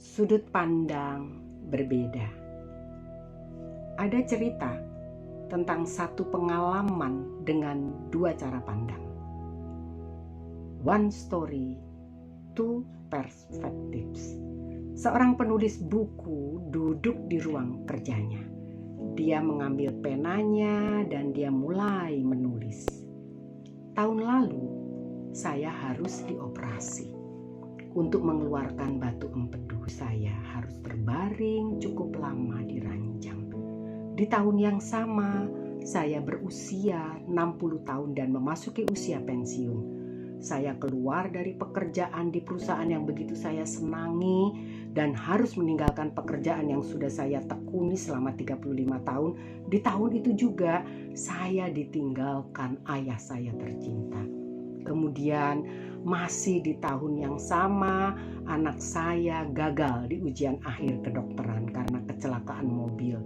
Sudut pandang berbeda. Ada cerita tentang satu pengalaman dengan dua cara pandang. One story, two perspectives. Seorang penulis buku duduk di ruang kerjanya. Dia mengambil penanya dan dia mulai menulis. Tahun lalu, saya harus dioperasi. Untuk mengeluarkan batu empedu, saya harus berbaring cukup lama di ranjang. Di tahun yang sama, saya berusia 60 tahun dan memasuki usia pensiun. Saya keluar dari pekerjaan di perusahaan yang begitu saya senangi dan harus meninggalkan pekerjaan yang sudah saya tekuni selama 35 tahun. Di tahun itu juga, saya ditinggalkan ayah saya tercinta. Kemudian masih di tahun yang sama, anak saya gagal di ujian akhir kedokteran karena kecelakaan mobil.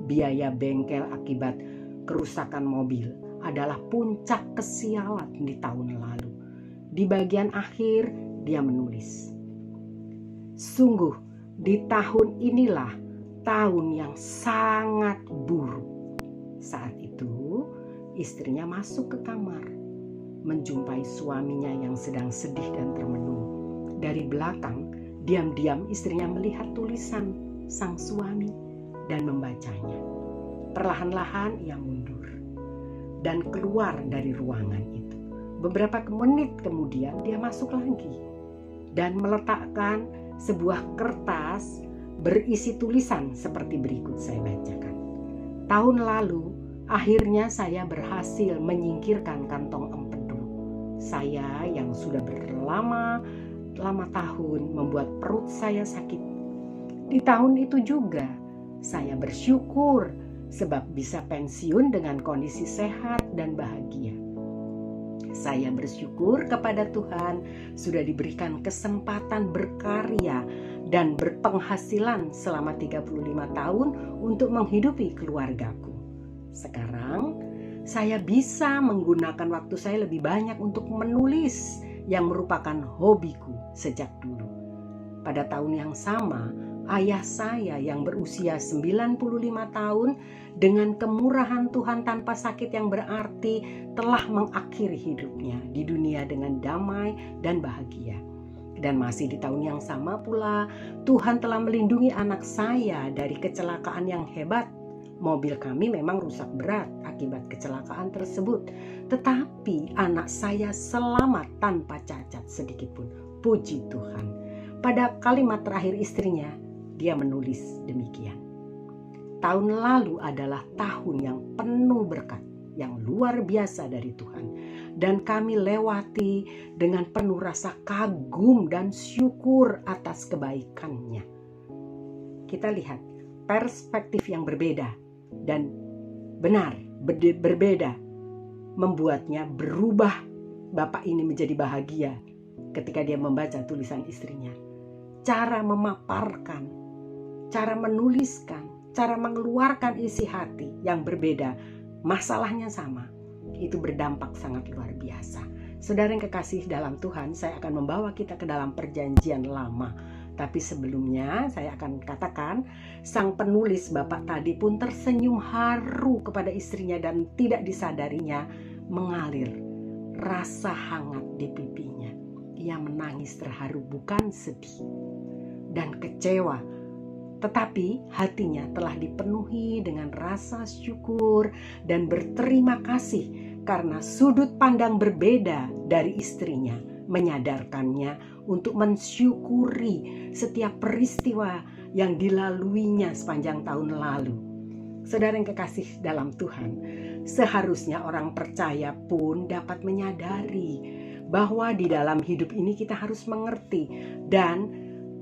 Biaya bengkel akibat kerusakan mobil adalah puncak kesialan di tahun lalu. Di bagian akhir dia menulis, sungguh di tahun inilah tahun yang sangat buruk. Saat itu istrinya masuk ke kamar, menjumpai suaminya yang sedang sedih dan termenung. Dari belakang, diam-diam istrinya melihat tulisan sang suami dan membacanya. Perlahan-lahan ia mundur dan keluar dari ruangan itu. Beberapa menit kemudian dia masuk lagi dan meletakkan sebuah kertas berisi tulisan seperti berikut, saya bacakan. Tahun lalu, akhirnya saya berhasil menyingkirkan kantong empedu. Saya yang sudah berlama-lama tahun membuat perut saya sakit. Di tahun itu juga saya bersyukur sebab bisa pensiun dengan kondisi sehat dan bahagia. Saya bersyukur kepada Tuhan sudah diberikan kesempatan berkarya dan berpenghasilan selama 35 tahun untuk menghidupi keluargaku. Sekarang saya bisa menggunakan waktu saya lebih banyak untuk menulis yang merupakan hobiku sejak dulu. Pada tahun yang sama, ayah saya yang berusia 95 tahun dengan kemurahan Tuhan tanpa sakit yang berarti telah mengakhiri hidupnya di dunia dengan damai dan bahagia. Dan masih di tahun yang sama pula, Tuhan telah melindungi anak saya dari kecelakaan yang hebat. Mobil kami memang rusak berat akibat kecelakaan tersebut, tetapi anak saya selamat tanpa cacat sedikit pun. Puji Tuhan. Pada kalimat terakhir istrinya, dia menulis demikian. Tahun lalu adalah tahun yang penuh berkat, yang luar biasa dari Tuhan. Dan kami lewati dengan penuh rasa kagum dan syukur atas kebaikannya. Kita lihat perspektif yang berbeda dan berbeda membuatnya berubah. Bapak ini menjadi bahagia ketika dia membaca tulisan istrinya. Cara memaparkan, cara menuliskan, cara mengeluarkan isi hati yang berbeda, masalahnya sama. Itu berdampak sangat luar biasa. Saudara yang kekasih dalam Tuhan, saya akan membawa kita ke dalam perjanjian lama. Tapi sebelumnya saya akan katakan, sang penulis Bapak tadi pun tersenyum haru kepada istrinya dan tidak disadarinya mengalir rasa hangat di pipinya. Ia menangis terharu, bukan sedih dan kecewa, tetapi hatinya telah dipenuhi dengan rasa syukur dan berterima kasih karena sudut pandang berbeda dari istrinya menyadarkannya untuk mensyukuri setiap peristiwa yang dilaluinya sepanjang tahun lalu. Saudara yang kekasih dalam Tuhan, seharusnya orang percaya pun dapat menyadari bahwa di dalam hidup ini kita harus mengerti dan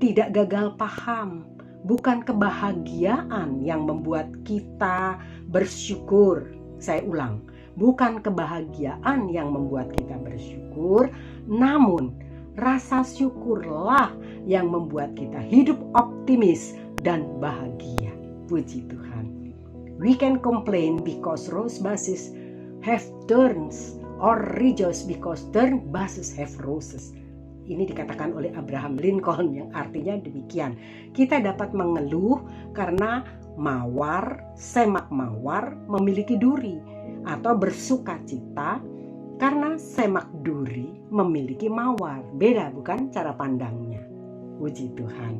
tidak gagal paham. Bukan kebahagiaan yang membuat kita bersyukur. Saya ulang, bukan kebahagiaan yang membuat kita bersyukur, namun rasa syukurlah yang membuat kita hidup optimis dan bahagia. Puji Tuhan. We can complain because rose bushes have thorns, or rejoice because thorn bushes have roses. Ini dikatakan oleh Abraham Lincoln yang artinya demikian. Kita dapat mengeluh karena semak mawar memiliki duri, atau bersuka cita karena semak duri memiliki mawar. Beda bukan cara pandangnya? Puji Tuhan.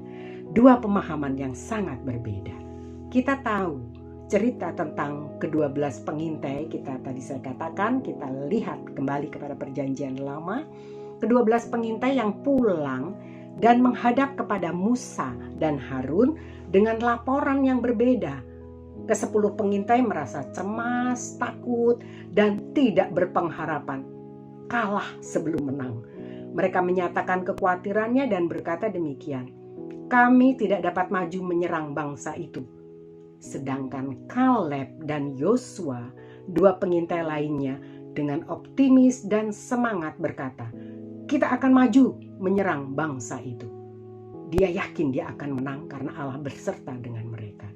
Dua pemahaman yang sangat berbeda. Kita tahu cerita tentang ke-12 pengintai, saya katakan, kita lihat kembali kepada perjanjian lama. Ke-12 pengintai yang pulang dan menghadap kepada Musa dan Harun dengan laporan yang berbeda. Ke-10 pengintai merasa cemas, takut, dan tidak berpengharapan. Kalah sebelum menang. Mereka menyatakan kekhawatirannya dan berkata demikian, "Kami tidak dapat maju menyerang bangsa itu." Sedangkan Kaleb dan Yosua, dua pengintai lainnya, dengan optimis dan semangat berkata, "Kita akan maju menyerang bangsa itu." Dia yakin dia akan menang karena Allah berserta dengan mereka.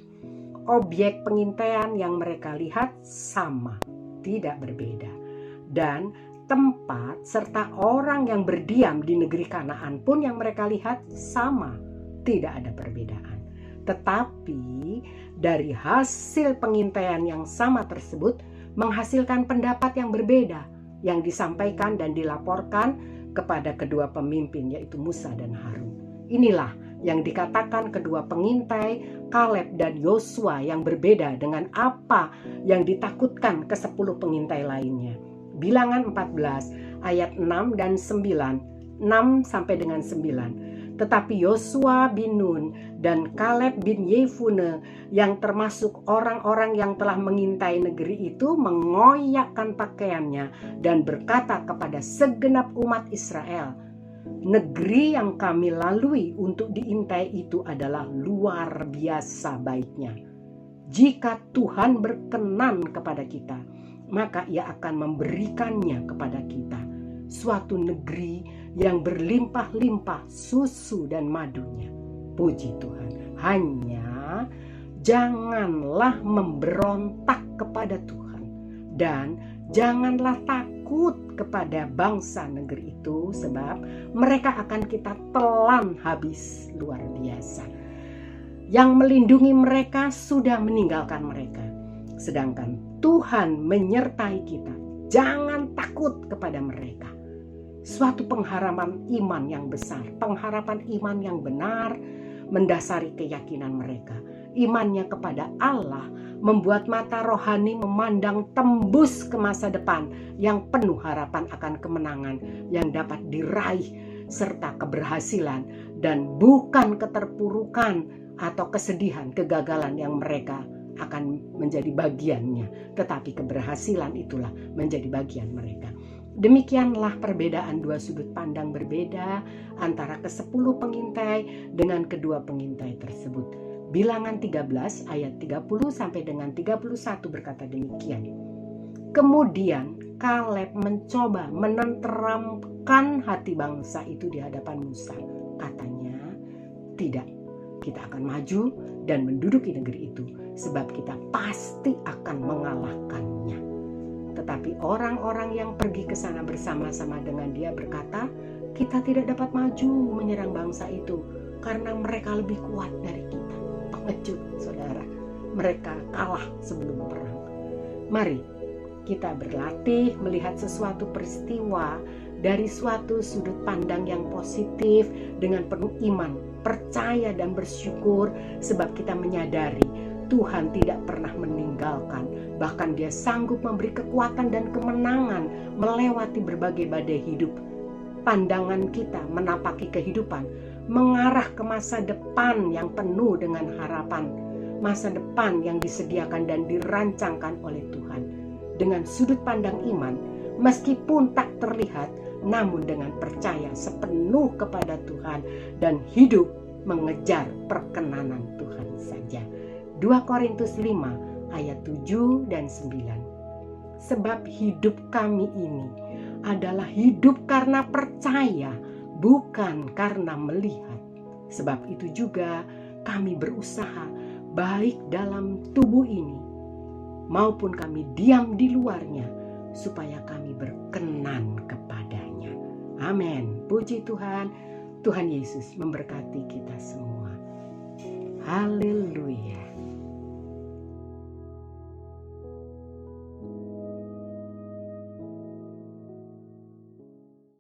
Objek pengintaian yang mereka lihat sama, tidak berbeda. Dan tempat serta orang yang berdiam di negeri Kanaan pun yang mereka lihat sama, tidak ada perbedaan. Tetapi dari hasil pengintaian yang sama tersebut menghasilkan pendapat yang berbeda yang disampaikan dan dilaporkan kepada kedua pemimpin, yaitu Musa dan Harun. Inilah yang dikatakan kedua pengintai Kaleb dan Yosua yang berbeda dengan apa yang ditakutkan ke-10 pengintai lainnya. Bilangan 14 ayat 6 dan 9, 6 sampai dengan 9. Tetapi Yosua bin Nun dan Kaleb bin Yefune yang termasuk orang-orang yang telah mengintai negeri itu mengoyakkan pakaiannya dan berkata kepada segenap umat Israel, "Negeri yang kami lalui untuk diintai itu adalah luar biasa baiknya. Jika Tuhan berkenan kepada kita, maka Ia akan memberikannya kepada kita, suatu negeri yang berlimpah-limpah susu dan madunya." Puji Tuhan. Hanya janganlah memberontak kepada Tuhan dan janganlah takut kepada bangsa negeri itu, sebab mereka akan kita telan habis luar biasa. Yang melindungi mereka sudah meninggalkan mereka, sedangkan Tuhan menyertai kita. Jangan takut kepada mereka. Suatu pengharapan iman yang besar, pengharapan iman yang benar mendasari keyakinan mereka. Imannya kepada Allah membuat mata rohani memandang tembus ke masa depan yang penuh harapan akan kemenangan yang dapat diraih serta keberhasilan, dan bukan keterpurukan atau kesedihan, kegagalan yang mereka akan menjadi bagiannya, tetapi keberhasilan itulah menjadi bagian mereka. Demikianlah perbedaan dua sudut pandang berbeda antara ke-10 pengintai dengan kedua pengintai tersebut. Bilangan 13 ayat 30 sampai dengan 31 berkata demikian. Kemudian Kaleb mencoba menenteramkan hati bangsa itu di hadapan Musa. Katanya, "Tidak, kita akan maju dan menduduki negeri itu, sebab kita pasti akan mengalahkannya." Tetapi orang-orang yang pergi ke sana bersama-sama dengan dia berkata, "Kita tidak dapat maju menyerang bangsa itu karena mereka lebih kuat dari kita." Pengecut, saudara. Mereka kalah sebelum perang. Mari kita berlatih melihat sesuatu peristiwa dari suatu sudut pandang yang positif dengan penuh iman, percaya dan bersyukur, sebab kita menyadari Tuhan tidak pernah meninggalkan, bahkan Dia sanggup memberi kekuatan dan kemenangan melewati berbagai badai hidup. Pandangan kita menapaki kehidupan mengarah ke masa depan yang penuh dengan harapan, masa depan yang disediakan dan dirancangkan oleh Tuhan. Dengan sudut pandang iman, meskipun tak terlihat, namun dengan percaya sepenuh kepada Tuhan dan hidup mengejar perkenanan Tuhan saja. 2 Korintus 5 ayat 7 dan 9. Sebab hidup kami ini adalah hidup karena percaya, bukan karena melihat. Sebab itu juga kami berusaha baik dalam tubuh ini maupun kami diam di luarnya, supaya kami berkenan kepadanya. Amin. Puji Tuhan. Tuhan Yesus memberkati kita semua. Haleluya.